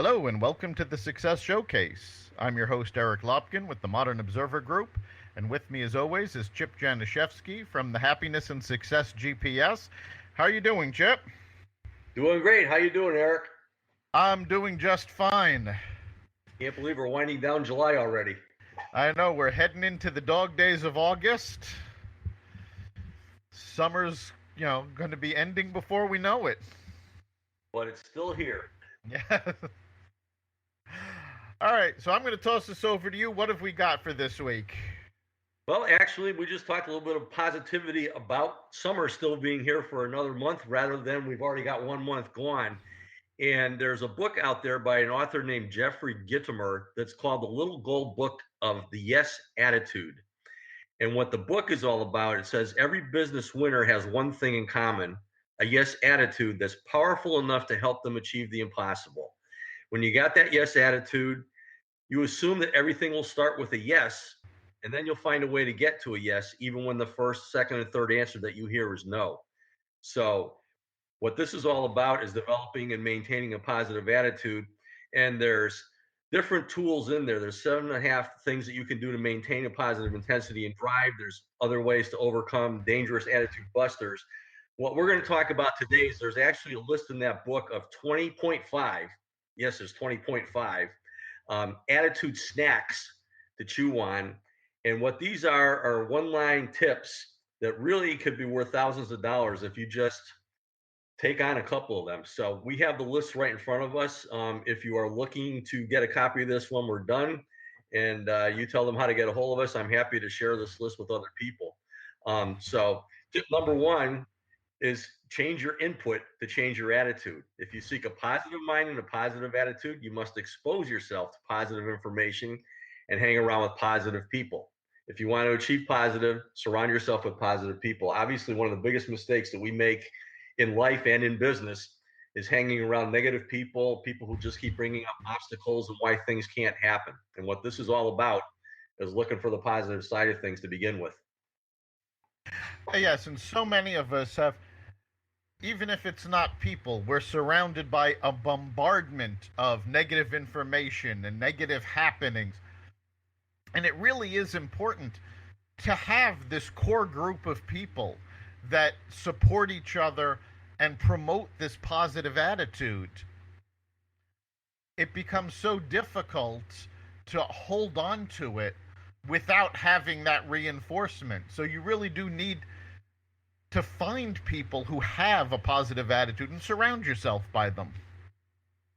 Hello and welcome to the Success Showcase. I'm your host Eric Lopkin with the Modern Observer Group, and with me as always is Chip Janiszewski from the Happiness and Success GPS. How are you doing, Chip? Doing great. How you doing, Eric? I'm doing just fine. Can't believe we're winding down July already. I know we're heading into the dog days of August. Summer's, going to be ending before we know it. But it's still here. Yeah. All right, so I'm going to toss this over to you. What have we got for this week? Well, actually, we just talked a little bit of positivity about summer still being here for another month rather than we've already got 1 month gone. And there's a book out there by an author named Jeffrey Gitomer that's called The Little Gold Book of the Yes Attitude. And what the book is all about, it says every business winner has one thing in common, a yes attitude that's powerful enough to help them achieve the impossible. When you got that yes attitude, you assume that everything will start with a yes, and then you'll find a way to get to a yes, even when the first, second, and third answer that you hear is no. So what this is all about is developing and maintaining a positive attitude. And there's different tools in there. There's 7.5 things that you can do to maintain a positive intensity and drive. There's other ways to overcome dangerous attitude busters. What we're going to talk about today is there's actually a list in that book of 20.5. Yes, there's 20.5 attitude snacks to chew on. And what these are one-line tips that really could be worth thousands of dollars if you just take on a couple of them. So we have the list right in front of us. If you are looking to get a copy of this when we're done and you tell them how to get a hold of us, I'm happy to share this list with other people. So tip number one is change your input to change your attitude. If you seek a positive mind and a positive attitude, you must expose yourself to positive information and hang around with positive people. If you want to achieve positive, surround yourself with positive people. Obviously, one of the biggest mistakes that we make in life and in business is hanging around negative people, people who just keep bringing up obstacles and why things can't happen. And what this is all about is looking for the positive side of things to begin with. Yes, and so many of us have, even if it's not people, we're surrounded by a bombardment of negative information and negative happenings. And it really is important to have this core group of people that support each other and promote this positive attitude. It becomes so difficult to hold on to it without having that reinforcement. So you really do need to find people who have a positive attitude and surround yourself by them.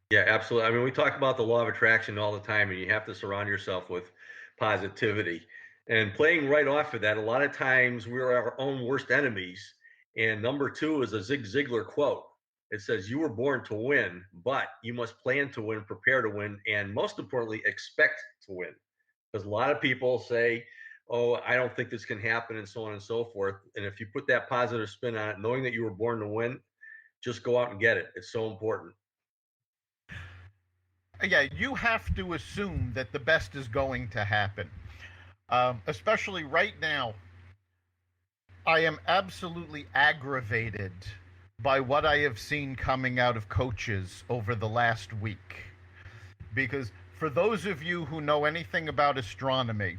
Yeah, absolutely. I mean, we talk about the law of attraction all the time, and you have to surround yourself with positivity. And playing right off of that, a lot of times we're our own worst enemies. And number two is a Zig Ziglar quote. It says, "You were born to win, but you must plan to win, prepare to win, and most importantly, expect to win." Because a lot of people say, "Oh, I don't think this can happen," and so on and so forth. And if you put that positive spin on it, knowing that you were born to win, just go out and get it. It's so important. Yeah, you have to assume that the best is going to happen. Especially right now, I am absolutely aggravated by what I have seen coming out of coaches over the last week. Because for those of you who know anything about astronomy,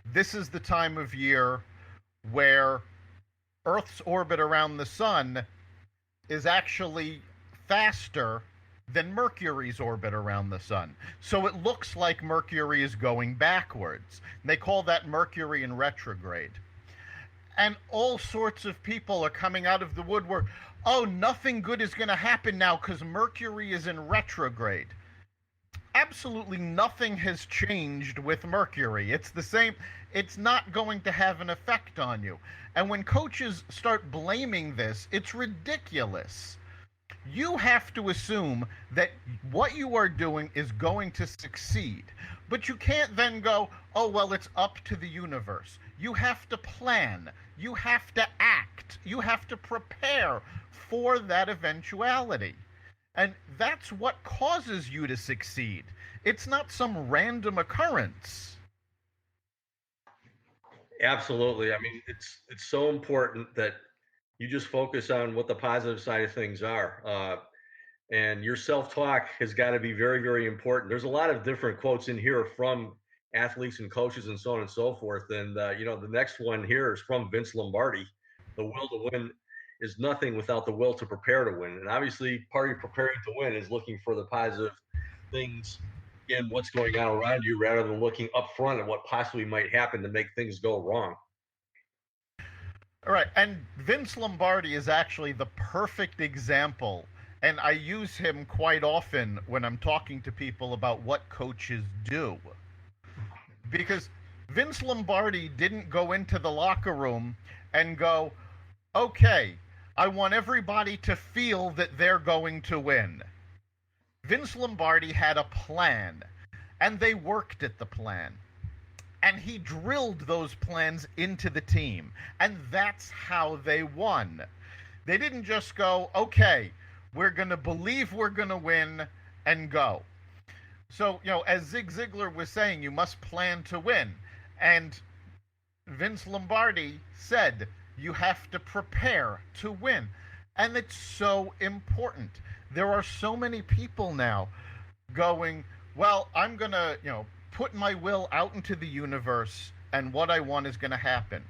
this is the time of year where Earth's orbit around the sun is actually faster than Mercury's orbit around the sun. So it looks like Mercury is going backwards. They call that Mercury in retrograde. And all sorts of people are coming out of the woodwork. Oh, nothing good is going to happen now because Mercury is in retrograde. Absolutely nothing has changed with Mercury. It's the same. It's not going to have an effect on you. And when coaches start blaming this, it's ridiculous. You have to assume that what you are doing is going to succeed. But you can't then go, oh, well, it's up to the universe. You have to plan. You have to act. You have to prepare for that eventuality. And that's what causes you to succeed. It's not some random occurrence. Absolutely. I mean, it's so important that you just focus on what the positive side of things are. And your self-talk has got to be very, very important. There's a lot of different quotes in here from athletes and coaches and so on and so forth. And the next one here is from Vince Lombardi. The will to win is nothing without the will to prepare to win. And obviously, part of preparing to win is looking for the positive things in what's going on around you, rather than looking up front at what possibly might happen to make things go wrong. All right, and Vince Lombardi is actually the perfect example, and I use him quite often when I'm talking to people about what coaches do. Because Vince Lombardi didn't go into the locker room and go, okay, I want everybody to feel that they're going to win. Vince Lombardi had a plan, and they worked at the plan. And he drilled those plans into the team. And that's how they won. They didn't just go, okay, we're going to believe we're going to win and go. So, as Zig Ziglar was saying, you must plan to win. And Vince Lombardi said, you have to prepare to win. And it's so important. There are so many people now going, well, I'm going to, put my will out into the universe and what I want is going to happen.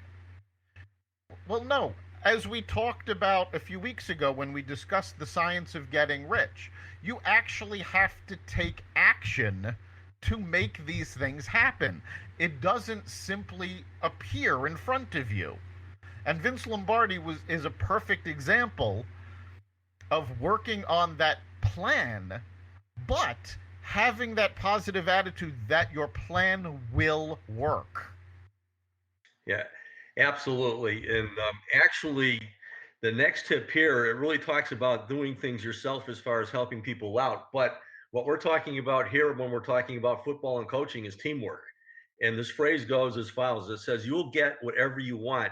Well, no. As we talked about a few weeks ago when we discussed the science of getting rich, you actually have to take action to make these things happen. It doesn't simply appear in front of you. And Vince Lombardi is a perfect example of working on that plan, but having that positive attitude that your plan will work. Yeah, absolutely. And actually, the next tip here, it really talks about doing things yourself as far as helping people out. But what we're talking about here when we're talking about football and coaching is teamwork. And this phrase goes as follows. It says, you'll get whatever you want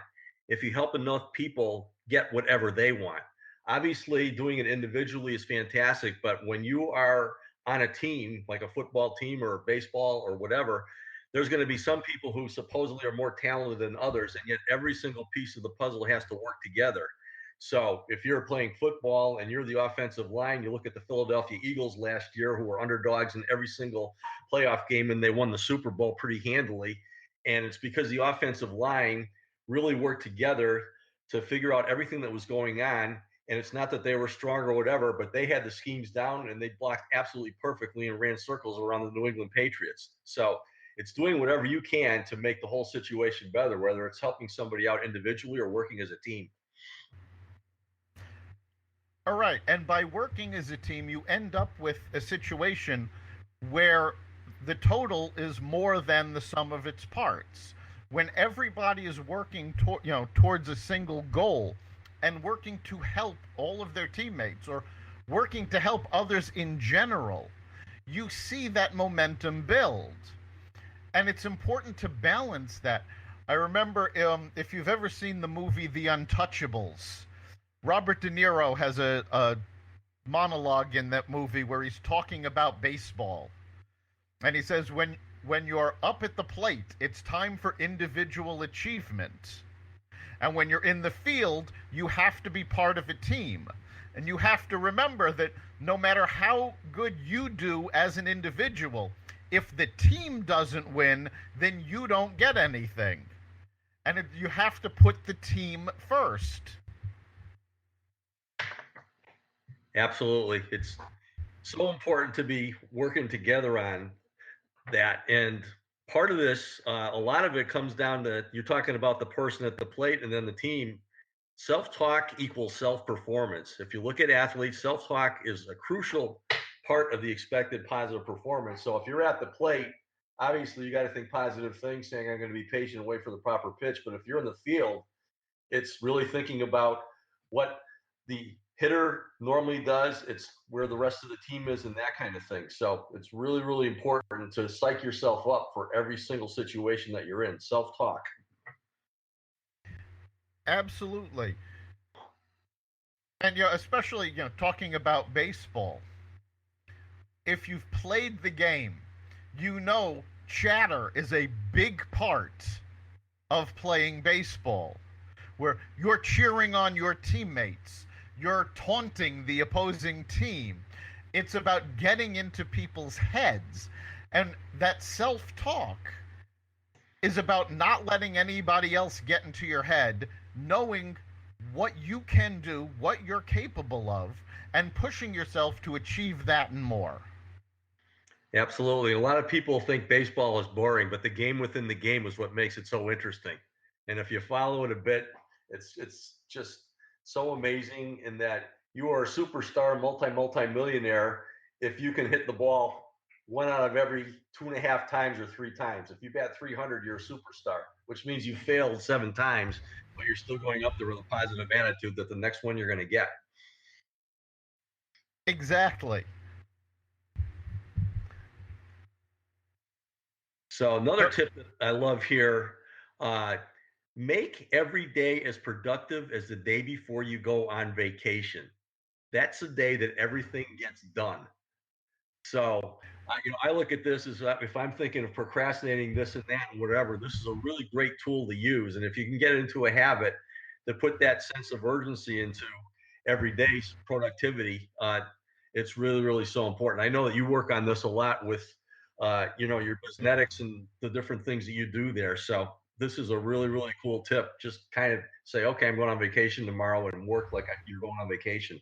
if you help enough people get whatever they want. Obviously, doing it individually is fantastic, but when you are on a team, like a football team or baseball or whatever, there's going to be some people who supposedly are more talented than others, and yet every single piece of the puzzle has to work together. So if you're playing football and you're the offensive line, you look at the Philadelphia Eagles last year, who were underdogs in every single playoff game, and they won the Super Bowl pretty handily. And it's because the offensive line really worked together to figure out everything that was going on. And it's not that they were strong or whatever, but they had the schemes down and they blocked absolutely perfectly and ran circles around the New England Patriots. So it's doing whatever you can to make the whole situation better, whether it's helping somebody out individually or working as a team. All right. And by working as a team, you end up with a situation where the total is more than the sum of its parts. When everybody is working towards a single goal, and working to help all of their teammates or working to help others in general, you see that momentum build. And it's important to balance that. I remember if you've ever seen the movie The Untouchables, Robert De Niro has a monologue in that movie where he's talking about baseball. And he says, when you're up at the plate, it's time for individual achievement. And when you're in the field, you have to be part of a team. And you have to remember that no matter how good you do as an individual, if the team doesn't win, then you don't get anything. And you have to put the team first. Absolutely. It's so important to be working together on that. And part of this, a lot of it comes down to, you're talking about the person at the plate and then the team. Self-talk equals self-performance. If you look at athletes, self-talk is a crucial part of the expected positive performance. So if you're at the plate, obviously you got to think positive things, saying I'm going to be patient and wait for the proper pitch. But if you're in the field, it's really thinking about what the hitter normally does. It's where the rest of the team is and that kind of thing. So it's really, really important to psych yourself up for every single situation that you're in. Self-talk. Absolutely. And especially talking about baseball. If you've played the game, chatter is a big part of playing baseball, where you're cheering on your teammates, you're taunting the opposing team, It's about getting into people's heads. And that self talk is about not letting anybody else get into your head, knowing what you can do, what you're capable of, and pushing yourself to achieve that and more. Absolutely. A lot of people think baseball is boring, but the game within the game is what makes it so interesting. And if you follow it a bit, it's just so amazing in that you are a superstar, multi millionaire if you can hit the ball one out of every 2.5 times or 3 times. If you bat 300, you're a superstar, which means you failed 7 times, but you're still going up there with a positive attitude that the next one you're going to get. Exactly. So another tip that I love here, uh, make every day as productive as the day before you go on vacation. That's the day that everything gets done. So, I look at this as if I'm thinking of procrastinating this and that and whatever, this is a really great tool to use. And if you can get into a habit to put that sense of urgency into everyday productivity, it's really, really so important. I know that you work on this a lot with, your Businetics and the different things that you do there. So this is a really, really cool tip. Just kind of say, okay, I'm going on vacation tomorrow and work like you're going on vacation.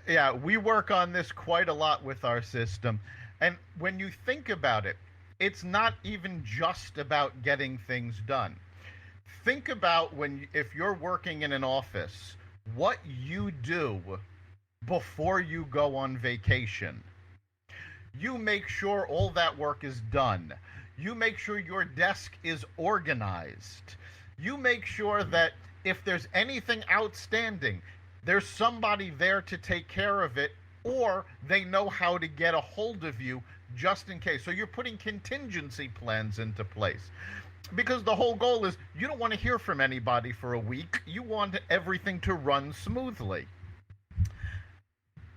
Yeah, we work on this quite a lot with our system. And when you think about it, it's not even just about getting things done. Think about if you're working in an office, what you do before you go on vacation. You make sure all that work is done. You make sure your desk is organized. You make sure that if there's anything outstanding, there's somebody there to take care of it, or they know how to get a hold of you just in case. So you're putting contingency plans into place. Because the whole goal is you don't want to hear from anybody for a week. You want everything to run smoothly.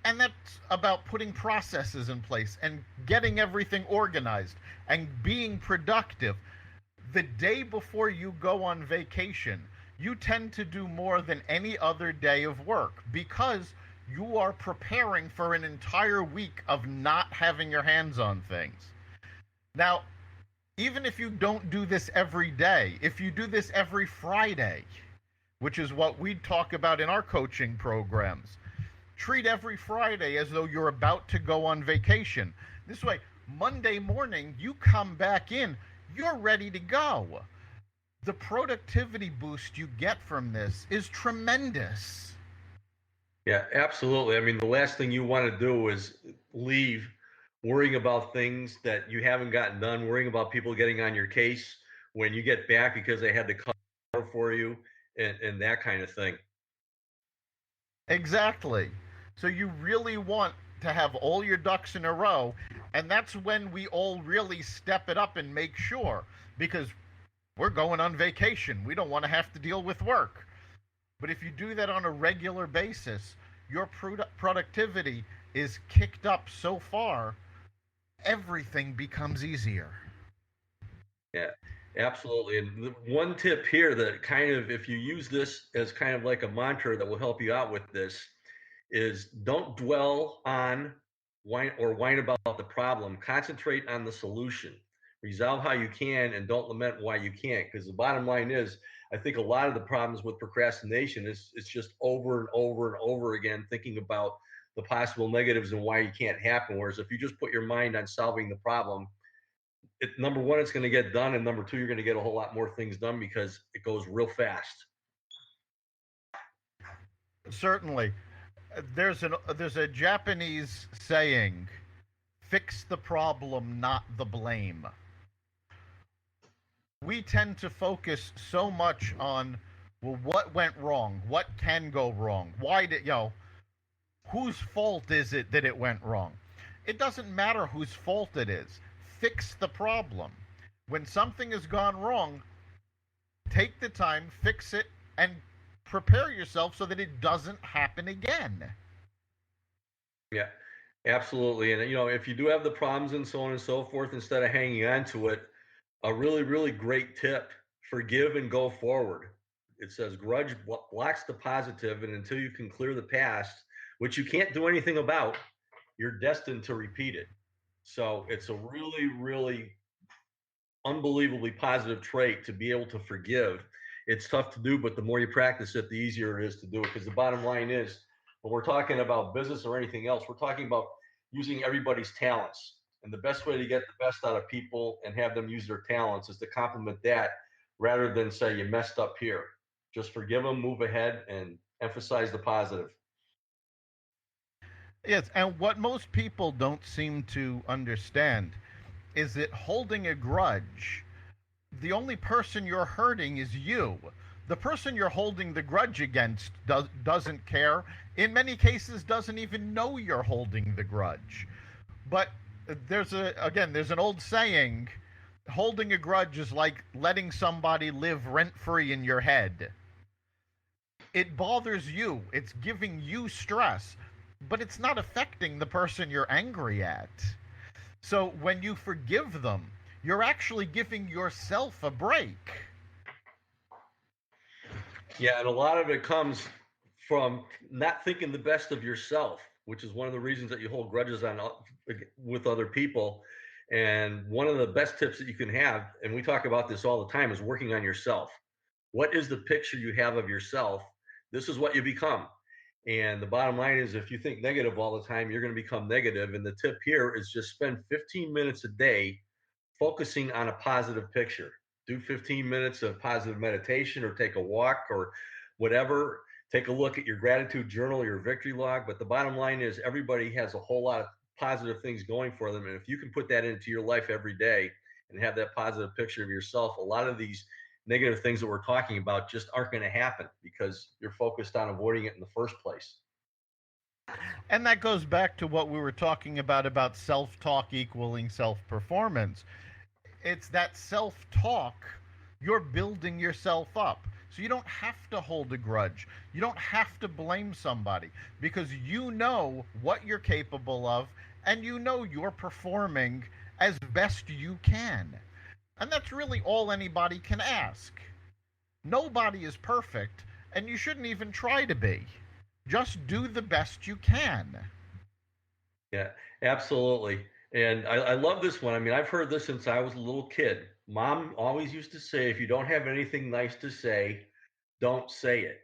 And that's about putting processes in place and getting everything organized and being productive. The day before you go on vacation, you tend to do more than any other day of work because you are preparing for an entire week of not having your hands on things. Now, even if you don't do this every day, if you do this every Friday, which is what we talk about in our coaching programs, treat every Friday as though you're about to go on vacation. This way, Monday morning, you come back in, you're ready to go. The productivity boost you get from this is tremendous. Yeah, absolutely. I mean, the last thing you want to do is leave worrying about things that you haven't gotten done, worrying about people getting on your case when you get back because they had to cover for you and that kind of thing. Exactly. So you really want to have all your ducks in a row, and that's when we all really step it up and make sure, because we're going on vacation. We don't want to have to deal with work. But if you do that on a regular basis, your productivity is kicked up so far, everything becomes easier. Yeah, absolutely. And the one tip here that kind of, if you use this as kind of like a mantra that will help you out with this, is don't dwell on whine about the problem. Concentrate on the solution. Resolve how you can and don't lament why you can't. Because the bottom line is, I think a lot of the problems with procrastination is it's just over and over and over again thinking about the possible negatives and why it can't happen. Whereas if you just put your mind on solving the problem, number one, it's going to get done, and number two, you're going to get a whole lot more things done because it goes real fast. Certainly. There's a Japanese saying, fix the problem, not the blame. We tend to focus so much on, well, what went wrong, what can go wrong, why did, whose fault is it that it went wrong. It doesn't matter whose fault it is. Fix the problem. When something has gone wrong, take the time, fix it, and prepare yourself so that it doesn't happen again. Yeah, absolutely. And if you do have the problems and so on and so forth, instead of hanging on to it, a really, really great tip: forgive and go forward. It says grudge blocks the positive, and until you can clear the past, which you can't do anything about, you're destined to repeat it. So it's a really, really unbelievably positive trait to be able to forgive. It's tough to do, but the more you practice it, the easier it is to do it. Because the bottom line is, when we're talking about business or anything else, we're talking about using everybody's talents. And the best way to get the best out of people and have them use their talents is to compliment that rather than say you messed up here. Just forgive them, move ahead, and emphasize the positive. Yes, and what most people don't seem to understand is that holding a grudge, the only person you're hurting is you. The person you're holding the grudge against doesn't care. In many cases, doesn't even know you're holding the grudge. But there's an old saying: holding a grudge is like letting somebody live rent free in your head. It bothers you. It's giving you stress, but it's not affecting the person you're angry at. So when you forgive them, you're actually giving yourself a break. Yeah, and a lot of it comes from not thinking the best of yourself, which is one of the reasons that you hold grudges on with other people. And one of the best tips that you can have, and we talk about this all the time, is working on yourself. What is the picture you have of yourself? This is what you become. And the bottom line is, if you think negative all the time, you're going to become negative. And the tip here is just spend 15 minutes a day focusing on a positive picture. Do 15 minutes of positive meditation, or take a walk, or whatever. Take a look at your gratitude journal, your victory log. But the bottom line is, everybody has a whole lot of positive things going for them. And if you can put that into your life every day and have that positive picture of yourself, a lot of these negative things that we're talking about just aren't going to happen because you're focused on avoiding it in the first place. And that goes back to what we were talking about self-talk equaling self-performance. It's that self-talk, you're building yourself up. So you don't have to hold a grudge. You don't have to blame somebody, because you know what you're capable of, and you know you're performing as best you can. And that's really all anybody can ask. Nobody is perfect, and you shouldn't even try to be. Just do the best you can. Yeah, absolutely. And I love this one. I mean, I've heard this since I was a little kid. Mom always used to say, if you don't have anything nice to say, don't say it.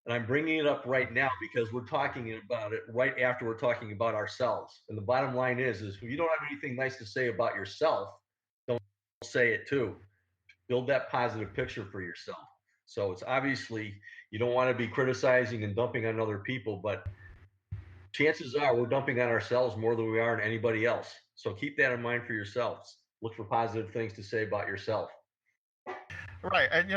And I'm bringing it up right now because we're talking about it right after we're talking about ourselves. And the bottom line is if you don't have anything nice to say about yourself, don't say it too. Build that positive picture for yourself. So it's obviously, you don't want to be criticizing and dumping on other people, but chances are we're dumping on ourselves more than we are on anybody else. So keep that in mind for yourselves. Look for positive things to say about yourself. Right. And,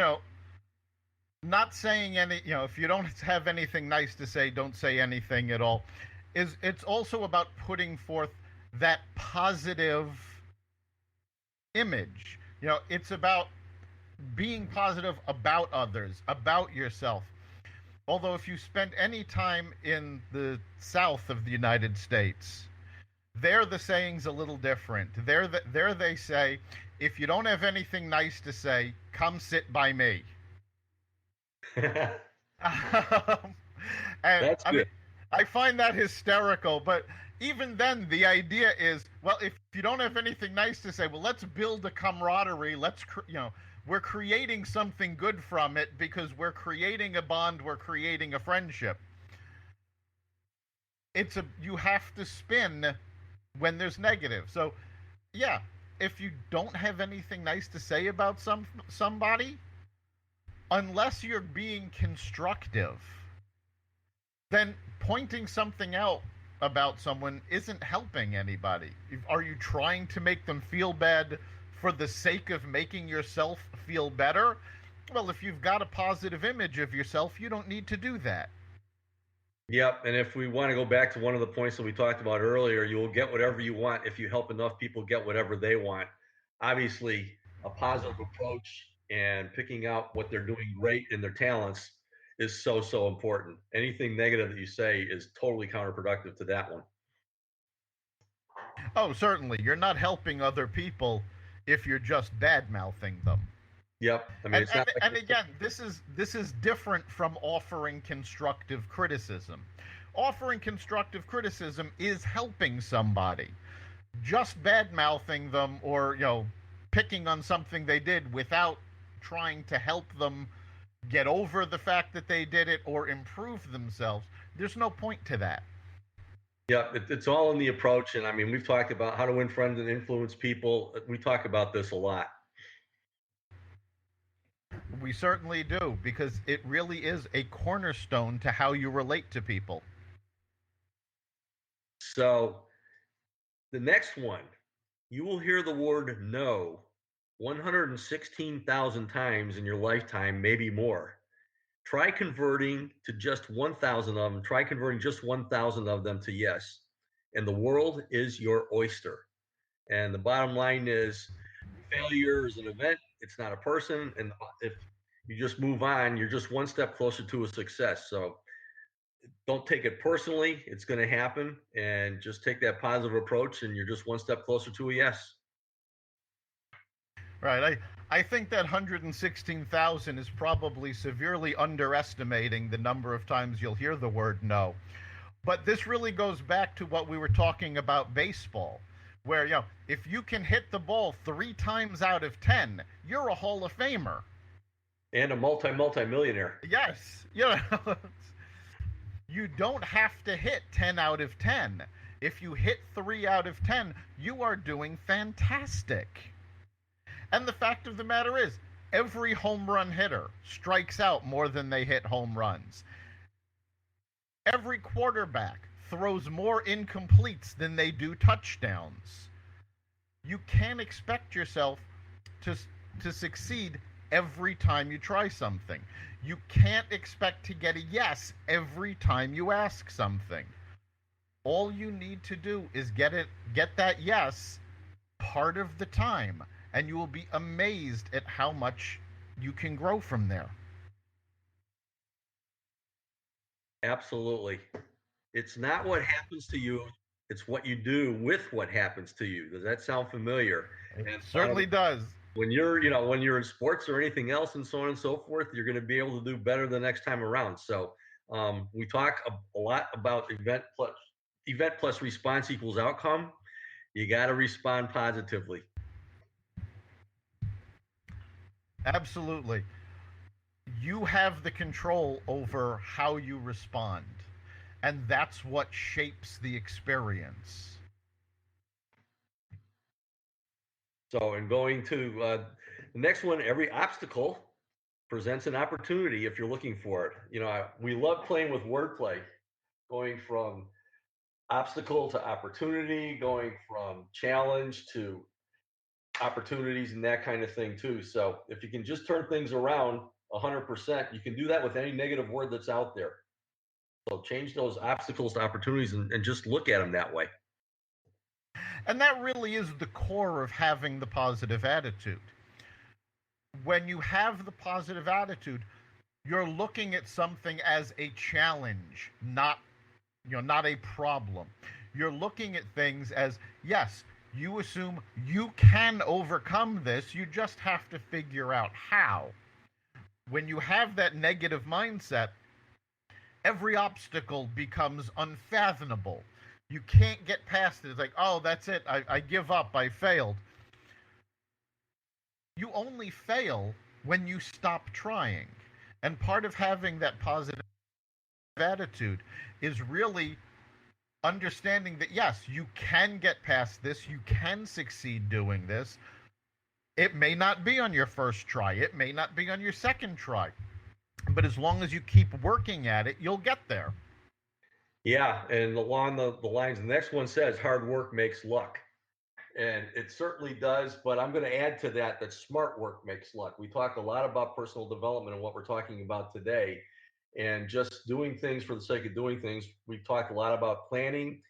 not saying any, if you don't have anything nice to say, don't say anything at all. It's also about putting forth that positive image. It's about being positive about others, about yourself. Although if you spend any time in the south of the United States, there the saying's a little different. There they say, if you don't have anything nice to say, come sit by me. And That's I mean, good. I find that hysterical, but even then, the idea is, well, if you don't have anything nice to say, well, let's build a camaraderie. We're creating something good from it because we're creating a bond, we're creating a friendship. You have to spin when there's negative. So, yeah, if you don't have anything nice to say about somebody, unless you're being constructive, then pointing something out about someone isn't helping anybody. Are you trying to make them feel bad for the sake of making yourself feel better? Well, if you've got a positive image of yourself, you don't need to do that. Yep. And if we want to go back to one of the points that we talked about earlier, you will get whatever you want if you help enough people get whatever they want. Obviously, a positive approach and picking out what they're doing great in their talents is so, so important. Anything negative that you say is totally counterproductive to that one. Oh, certainly. You're not helping other people if you're just bad mouthing them. Yep. I mean, And, it's and not like and again, this is different from offering constructive criticism. Offering constructive criticism is helping somebody. Just bad mouthing them or, picking on something they did without trying to help them get over the fact that they did it or improve themselves, there's no point to that. Yeah, it's all in the approach. And I mean, we've talked about how to win friends and influence people. We talk about this a lot. We certainly do, because it really is a cornerstone to how you relate to people. So the next one, you will hear the word no 116,000 times in your lifetime, maybe more. Try converting to just 1,000 of them. Try converting just 1,000 of them to yes. And the world is your oyster. And the bottom line is failure is an event, it's not a person. And if you just move on, you're just one step closer to a success. So don't take it personally. It's going to happen. And just take that positive approach, and you're just one step closer to a yes. Right. I think that 116,000 is probably severely underestimating the number of times you'll hear the word no. But this really goes back to what we were talking about baseball, where, if you can hit the ball 3 times out of 10, you're a Hall of Famer. And a multi-millionaire. Yes. You don't have to hit 10 out of 10. If you hit 3 out of 10, you are doing fantastic. And the fact of the matter is, every home run hitter strikes out more than they hit home runs. Every quarterback throws more incompletes than they do touchdowns. You can't expect yourself to succeed every time you try something. You can't expect to get a yes every time you ask something. All you need to do is get that yes part of the time, and you will be amazed at how much you can grow from there. Absolutely. It's not what happens to you, it's what you do with what happens to you. Does that sound familiar? It certainly does. When you're in sports or anything else and so on and so forth, you're going to be able to do better the next time around. So we talk a lot about event plus response equals outcome. You got to respond positively. Absolutely. You have the control over how you respond, and that's what shapes the experience. So, and going to the next one, every obstacle presents an opportunity if you're looking for it. We love playing with wordplay, going from obstacle to opportunity, going from challenge to opportunities and that kind of thing too. So if you can just turn things around 100%, you can do that with any negative word that's out there. So change those obstacles to opportunities and just look at them that way. And that really is the core of having the positive attitude. When you have the positive attitude, you're looking at something as a challenge, not a problem. You're looking at things as, yes, you assume you can overcome this, you just have to figure out how. When you have that negative mindset, every obstacle becomes unfathomable. You can't get past it. It's like, oh, that's it. I give up. I failed. You only fail when you stop trying. And part of having that positive attitude is really understanding that, yes, you can get past this. You can succeed doing this. It may not be on your first try. It may not be on your second try. But as long as you keep working at it, you'll get there. Yeah, and along the lines, the next one says hard work makes luck. And it certainly does, but I'm going to add to that smart work makes luck. We talk a lot about personal development and what we're talking about today, and just doing things for the sake of doing things. We talk a lot about planning,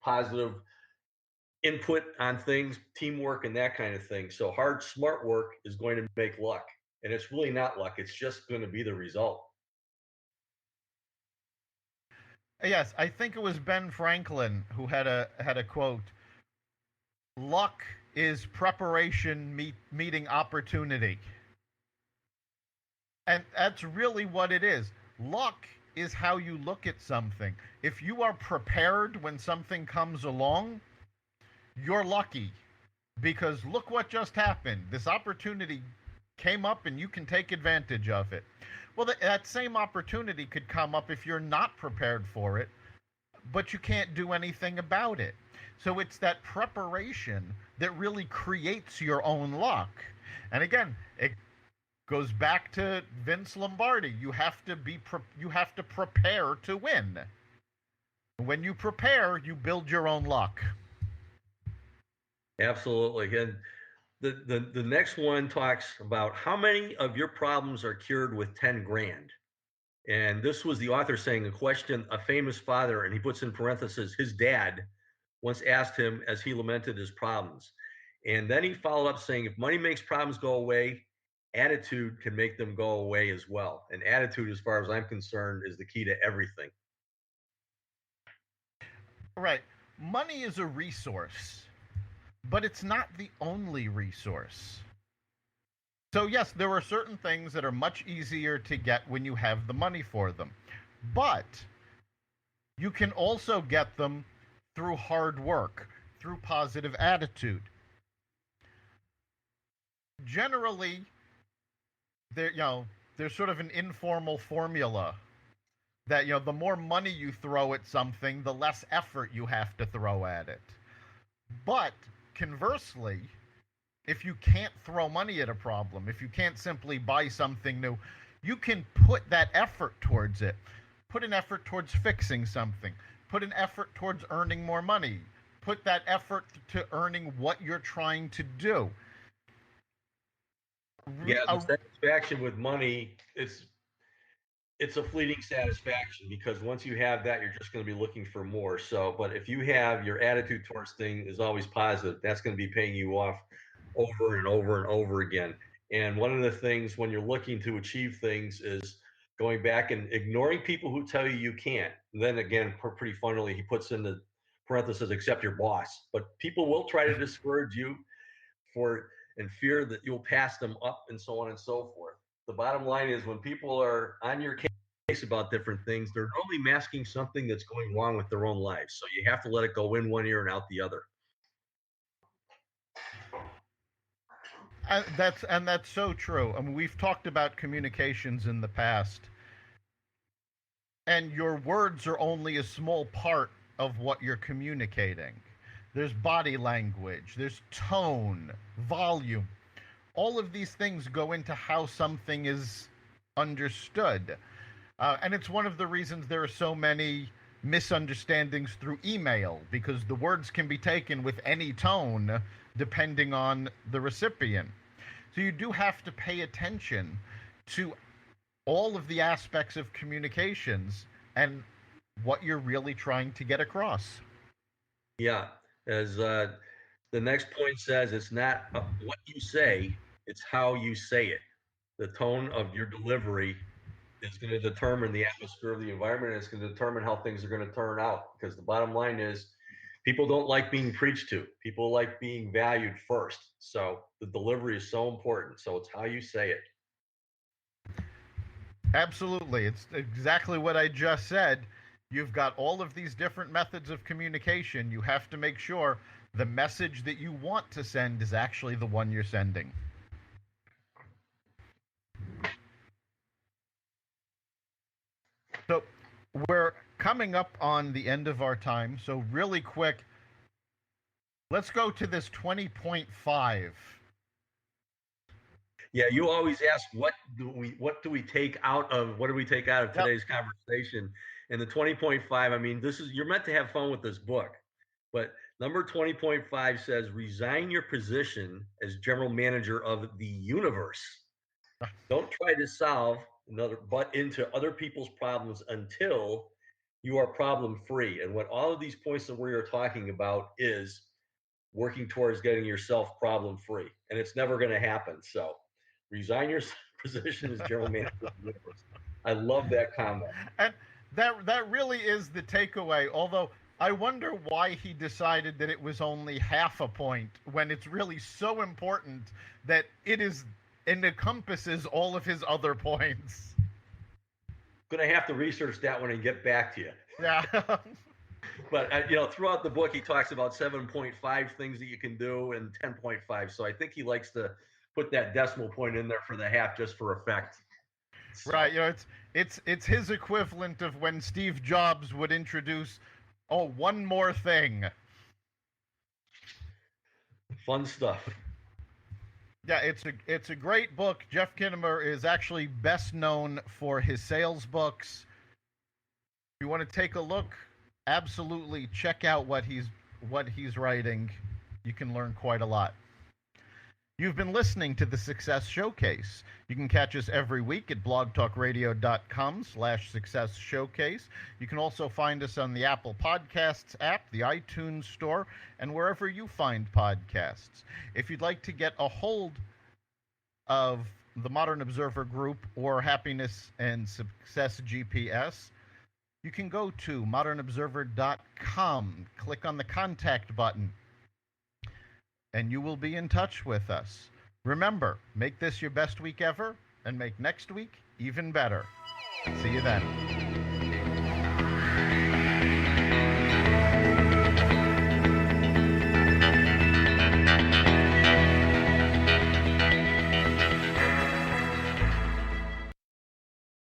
positive input on things, teamwork, and that kind of thing. So hard, smart work is going to make luck. And it's really not luck. It's just going to be the result. Yes, I think it was Ben Franklin who had a quote. Luck is preparation meeting opportunity. And that's really what it is. Luck is how you look at something. If you are prepared when something comes along, you're lucky, because look what just happened. This opportunity came up and you can take advantage of it. Well, that same opportunity could come up if you're not prepared for it, but you can't do anything about it. So it's that preparation that really creates your own luck. And again, it goes back to Vince Lombardi. You have to prepare to win. When you prepare, you build your own luck. Absolutely. And the next one talks about how many of your problems are cured with 10 grand. And this was the author saying a question a famous father, and he puts in parentheses, his dad once asked him as he lamented his problems. And then he followed up saying, if money makes problems go away, attitude can make them go away as well. And attitude, as far as I'm concerned, is the key to everything. Right. Money is a resource, but it's not the only resource. So, yes, there are certain things that are much easier to get when you have the money for them. But you can also get them through hard work, through positive attitude. Generally, there's sort of an informal formula that, the more money you throw at something, the less effort you have to throw at it. But conversely, if you can't throw money at a problem, if you can't simply buy something new, you can put that effort towards it. Put an effort towards fixing something. Put an effort towards earning more money. Put that effort to earning what you're trying to do. Yeah, the satisfaction with money, it's a fleeting satisfaction, because once you have that, you're just going to be looking for more. So, but if you have your attitude towards things is always positive, that's going to be paying you off over and over and over again. And one of the things when you're looking to achieve things is going back and ignoring people who tell you can't. And then again, pretty funnily, he puts in the parenthesis, except your boss. But people will try to discourage you and fear that you'll pass them up, and so on and so forth. The bottom line is, when people are on your case about different things, they're only masking something that's going wrong with their own lives. So you have to let it go in one ear and out the other. That's so true. I mean, we've talked about communications in the past, and your words are only a small part of what you're communicating. There's body language, there's tone, volume. All of these things go into how something is understood. And it's one of the reasons there are so many misunderstandings through email, because the words can be taken with any tone depending on the recipient. So you do have to pay attention to all of the aspects of communications and what you're really trying to get across. Yeah, as the next point says, it's not what you say, it's how you say it. The tone of your delivery is going to determine the atmosphere of the environment, and it's going to determine how things are going to turn out. Because the bottom line is, people don't like being preached to. People like being valued first. So the delivery is so important. So it's how you say it. Absolutely. It's exactly what I just said. You've got all of these different methods of communication. You have to make sure the message that you want to send is actually the one you're sending. So we're coming up on the end of our time. So really quick, let's go to this 20.5. Yeah, you always ask what do we take out of today's conversation? And the 20.5, I mean, you're meant to have fun with this book. But number 20.5 says, resign your position as general manager of the universe. Don't try to solve butt into other people's problems until you are problem free. And what all of these points that we are talking about is working towards getting yourself problem free. And it's never going to happen. So resign your position as general manager of the universe. I love that comment. And that really is the takeaway. Although I wonder why he decided that it was only half a point when it's really so important that it encompasses all of his other points. Going to have to research that one and get back to you. Yeah. But throughout the book, he talks about 7.5 things that you can do and 10.5. So I think he likes to put that decimal point in there for the half just for effect. So, Right. It's his equivalent of when Steve Jobs would introduce, oh, one more thing. Fun stuff. Yeah, it's a great book. Jeff Gitomer is actually best known for his sales books. If you want to take a look, absolutely check out what he's writing. You can learn quite a lot. You've been listening to the Success Showcase. You can catch us every week at blogtalkradio.com/Success Showcase. You can also find us on the Apple Podcasts app, the iTunes Store, and wherever you find podcasts. If you'd like to get a hold of the Modern Observer Group or Happiness and Success GPS, you can go to modernobserver.com, click on the contact button, and you will be in touch with us. Remember, make this your best week ever, and make next week even better. See you then.